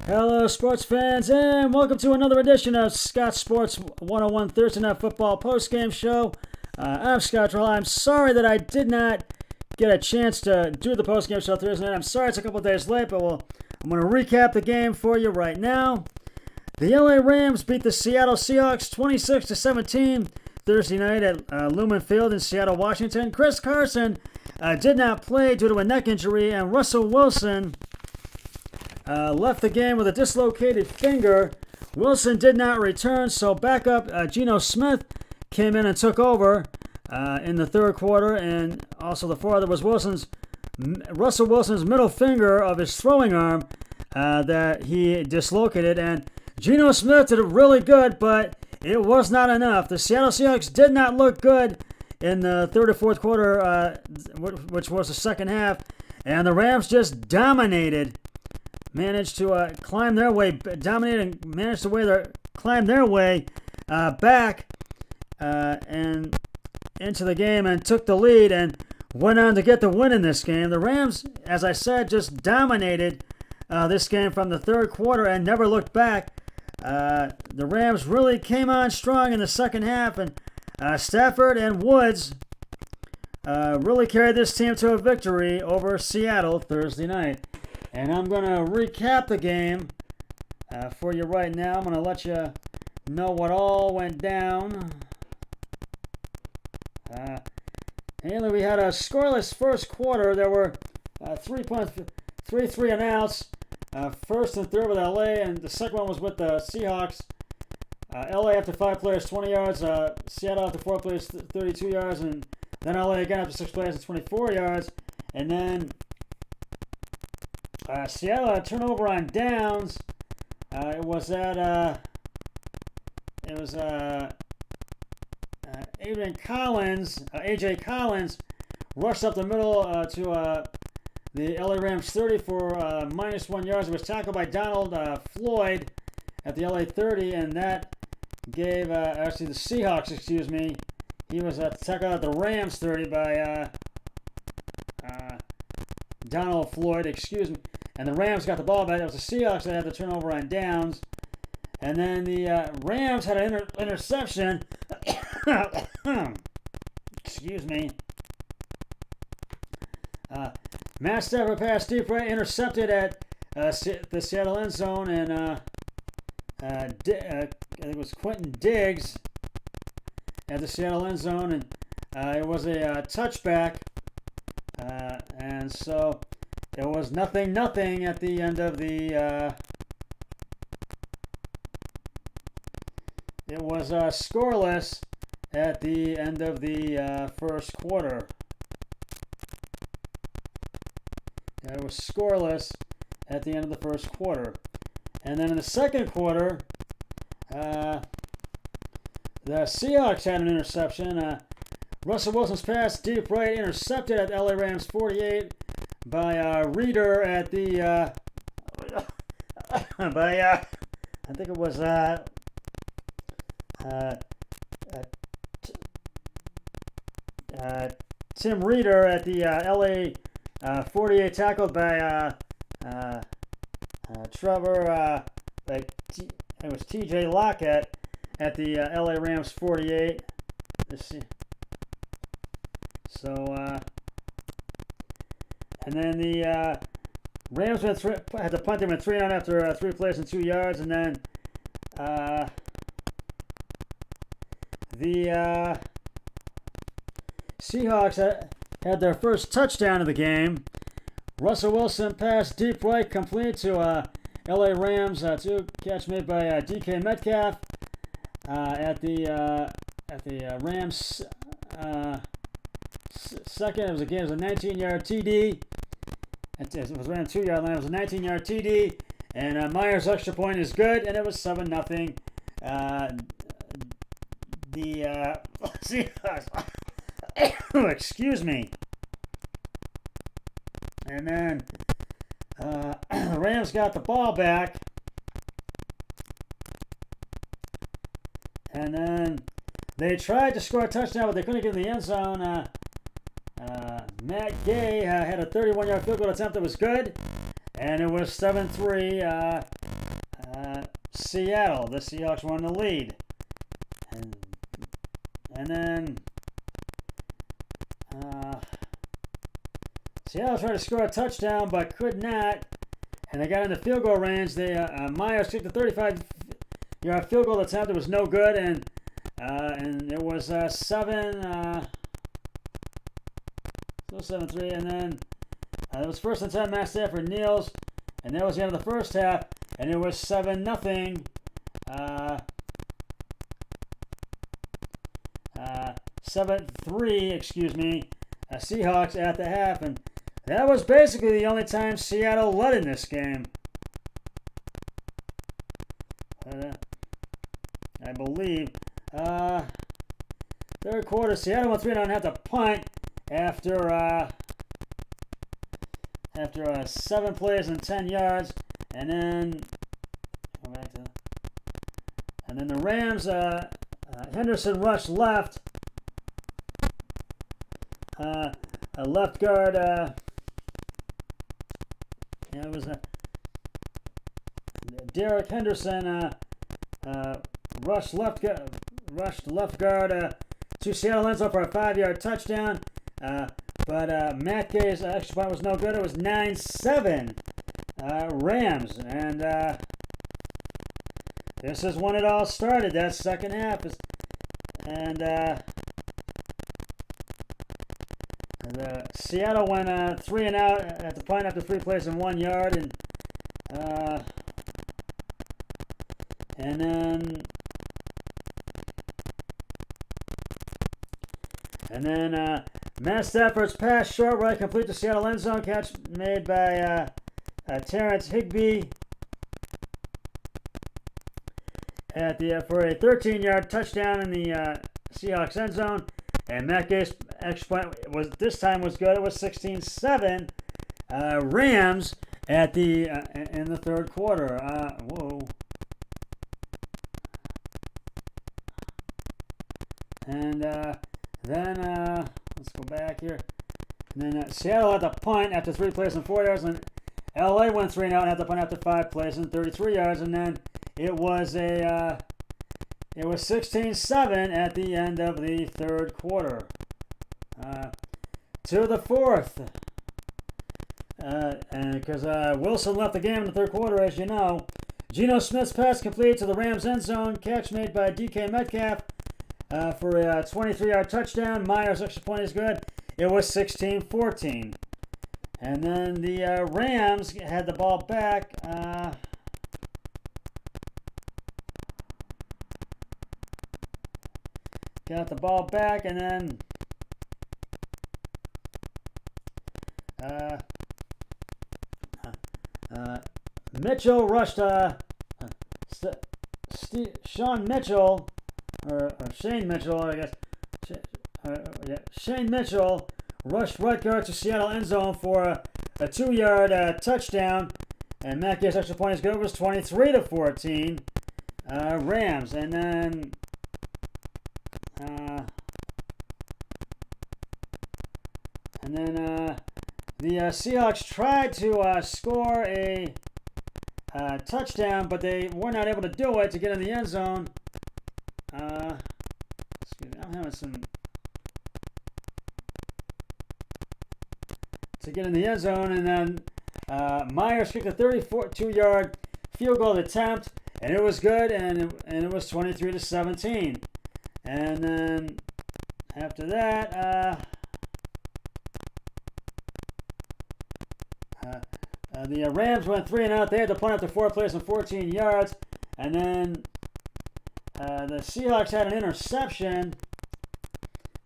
Hello, sports fans, and welcome to another edition of Scott Sports 101 Thursday Night Football postgame show. I'm Scott Troll. I'm sorry that I did not get a chance to do the postgame show Thursday night. I'm sorry it's a couple days late, but I'm going to recap the game for you right now. The LA Rams beat the Seattle Seahawks 26-17 Thursday night at Lumen Field in Seattle, Washington. Chris Carson did not play due to a neck injury, and Russell Wilson left the game with a dislocated finger. Wilson did not return, so backup Geno Smith came in and took over in the third quarter, and also the fourth was Russell Wilson's middle finger of his throwing arm that he dislocated, and Geno Smith did really good, but it was not enough. The Seattle Seahawks did not look good in the third or fourth quarter, which was the second half, and the Rams just managed to climb their way, climb their way back and into the game and took the lead and went on to get the win in this game. The Rams, as I said, just dominated this game from the third quarter and never looked back. The Rams really came on strong in the second half, and Stafford and Woods really carried this team to a victory over Seattle Thursday night. And I'm going to recap the game for you right now. I'm going to let you know what all went down. Mainly, we had a scoreless first quarter. There were 3 and outs. First and third with LA, and the second one was with the Seahawks. LA after 5 players, 20 yards. Seattle after 4 players, 32 yards. And then LA again after 6 players, 24 yards. And then Seattle had a turnover on downs. It was AJ Collins rushed up the middle to the LA Rams 30 for -1 yards. It was tackled by Donald Floyd at the LA 30, and that gave the Seahawks, he was tackled at the Rams 30 by Donald Floyd, and the Rams got the ball back. It was the Seahawks that had the turnover on downs. And then the Rams had an interception. Matt Stafford passed deep right, intercepted at the Seattle end zone, and I think it was Quentin Diggs at the Seattle end zone, and it was a touchback. And so it was 0-0 at the end of the. It was scoreless at the end of the first quarter. It was scoreless at the end of the first quarter, and then in the second quarter, the Seahawks had an interception. Russell Wilson's pass deep right, intercepted at LA Rams 48 by Reader at the I think it was Tim Reader at the LA 48, tackled by Trevor. It was T.J. Lockett at the LA Rams 48. So, and then the Rams had to punt him at 3 out after 3 plays and 2 yards, and then the Seahawks had their first touchdown of the game. Russell Wilson passed deep right, complete to LA Rams, 2 catch made by DK Metcalf at the Rams. Second, it was a 19-yard TD. It was around 2-yard line. It was a 19-yard TD, and Myers' extra point is good, and it was 7-0. The Seahawks. Excuse me. And then the Rams got the ball back, and then they tried to score a touchdown, but they couldn't get in the end zone. Matt Gay had a 31-yard field goal attempt that was good, and it was 7-3. Seattle. The Seahawks were in the lead. And then Seattle tried to score a touchdown but could not. And they got into field goal range. Myers kicked a 35-yard field goal attempt. It was no good, and it was 7-3. And then it was 1st and 10. Matt Stafford kneels, and that was the end of the first half. And it was 7-0. 7-3, excuse me, Seahawks at the half, and that was basically the only time Seattle led in this game. I believe. Third quarter, Seattle went 3-0 and had to punt after 7 plays and 10 yards, and then the Rams. Henderson rushed left. A left guard. It was Derek Henderson. Rushed left guard to Seattle end zone for a 5-yard touchdown. But Matt Gay's extra point was no good. It was 9-7 Rams, and this is when it all started. That second half Seattle went 3 and out at the punt after 3 plays and 1 yard, and then Matt Stafford's pass short right complete to Seattle end zone, catch made by Terrence Higbee for a 13-yard touchdown in the Seahawks end zone. And Matt Gay's extra point was good. It was 16-7 Rams at in the third quarter. And then let's go back here. And then Seattle had to punt after 3 plays and 4 yards, and LA went 3 and out and had to punt after 5 plays and 33 yards, and then it was 16-7 at the end of the third quarter. To the fourth, and because Wilson left the game in the third quarter, as you know, Geno Smith's pass complete to the Rams end zone, catch made by DK Metcalf for a 23-yard touchdown. Myers' extra point is good. It was 16-14. And then the Rams had the ball back. Got the ball back, and then Mitchell rushed Shane Mitchell, I guess. Shane Mitchell rushed right guard to Seattle end zone for a 2-yard touchdown, and Matt Gay's extra point is good. It was 23-14 Rams, and then the Seahawks tried to score a touchdown, but they were not able to do it to get in the end zone. Excuse me, I'm having some to get in the end zone, and then Myers kicked a 32-yard field goal attempt, and it was good, and it was 23-17. And then after that, the Rams went 3 and out. They had to punt after 4 plays and 14 yards. And then the Seahawks had an interception,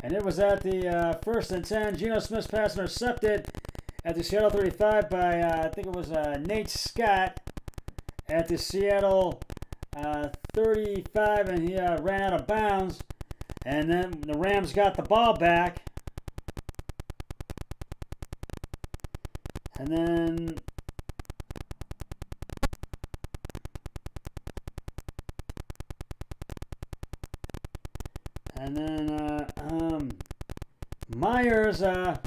and it was at the 1st and 10. Geno Smith's pass intercepted at the Seattle 35 by, I think it was Nate Scott at the Seattle 35, and he ran out of bounds. And then the Rams got the ball back. And then Myers, the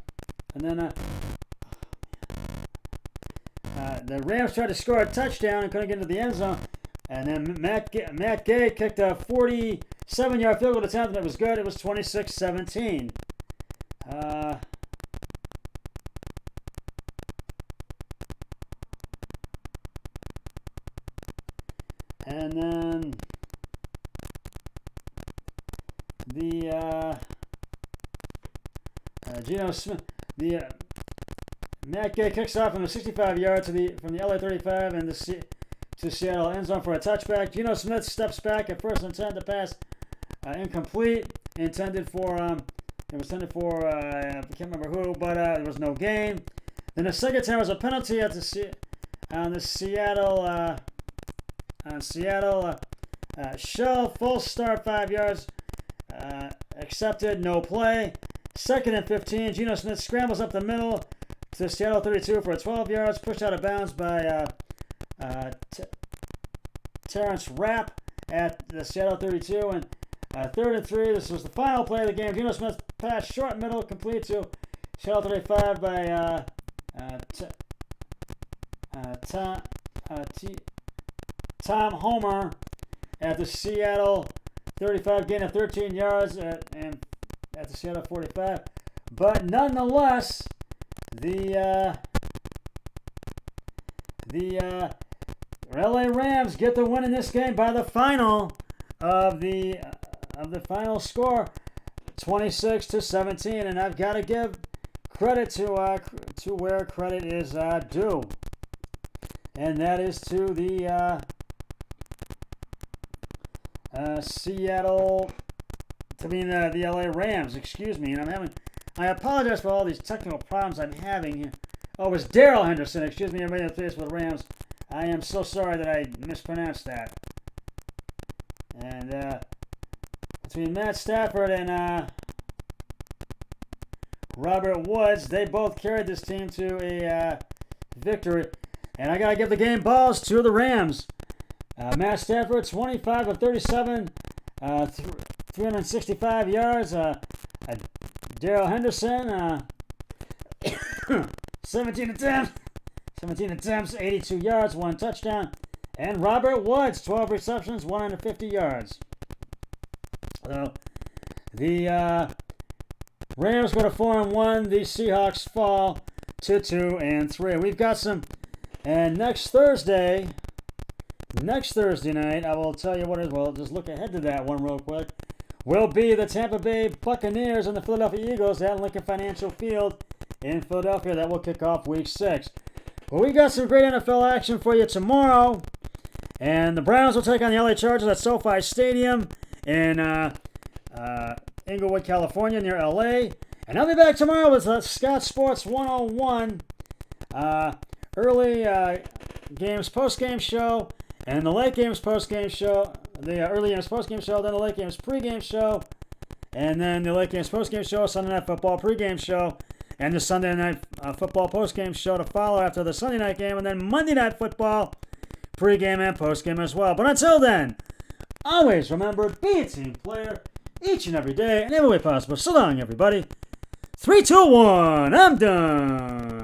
Rams tried to score a touchdown and couldn't get into the end zone. And then Matt Gay kicked a 47-yard field goal attempt, and it was good. It was 26-17. And then the Geno Smith, Matt Gay kicks off from the 65-yard from the LA 35 and to Seattle end zone for a touchback. Geno Smith steps back at first and 10 to pass incomplete. Intended for I can't remember who, but there was no gain. Then the second time was a penalty on the Seattle shell, full start 5 yards, accepted, no play. Second and 15, Geno Smith scrambles up the middle to the Seattle 32 for 12 yards, pushed out of bounds by Terrence Rapp at the Seattle 32. And third and 3, this was the final play of the game. Geno Smith pass short middle, complete to Seattle 35 by Tom Homer at the Seattle 35, gain of 13 yards and at the Seattle 45. But nonetheless, the LA Rams get the win in this game by the final of the final score, 26-17. And I've got to give credit to where credit is due, and that is to the the LA Rams, excuse me. And I apologize for all these technical problems I'm having here. Oh, it was Darrell Henderson, excuse me, everybody that plays for the Rams. I am so sorry that I mispronounced that. And between Matt Stafford and Robert Woods, they both carried this team to a victory. And I got to give the game balls to the Rams. Matt Stafford, 25 of 37, 365 yards. Darrell Henderson, 17 attempts, 82 yards, 1 touchdown. And Robert Woods, 12 receptions, 150 yards. So the Rams go to 4-1. The Seahawks fall to 2-3. We've got some, and next Thursday night, I will tell you what it is. Well, just look ahead to that one real quick. Will be the Tampa Bay Buccaneers and the Philadelphia Eagles at Lincoln Financial Field in Philadelphia. That will kick off Week 6. Well, we got some great NFL action for you tomorrow. And the Browns will take on the LA Chargers at SoFi Stadium in Inglewood, California, near LA. And I'll be back tomorrow with Scott Sports 101. Early games post-game show, and the late games post-game show. The early games post-game show, then the late games pre-game show, and then the late games post-game show, Sunday Night Football pre-game show, and the Sunday Night Football post-game show to follow after the Sunday night game, and then Monday Night Football pre-game and post-game as well. But until then, always remember, be a team player each and every day and every way possible. So long, everybody. 3, 2, 1, I'm done.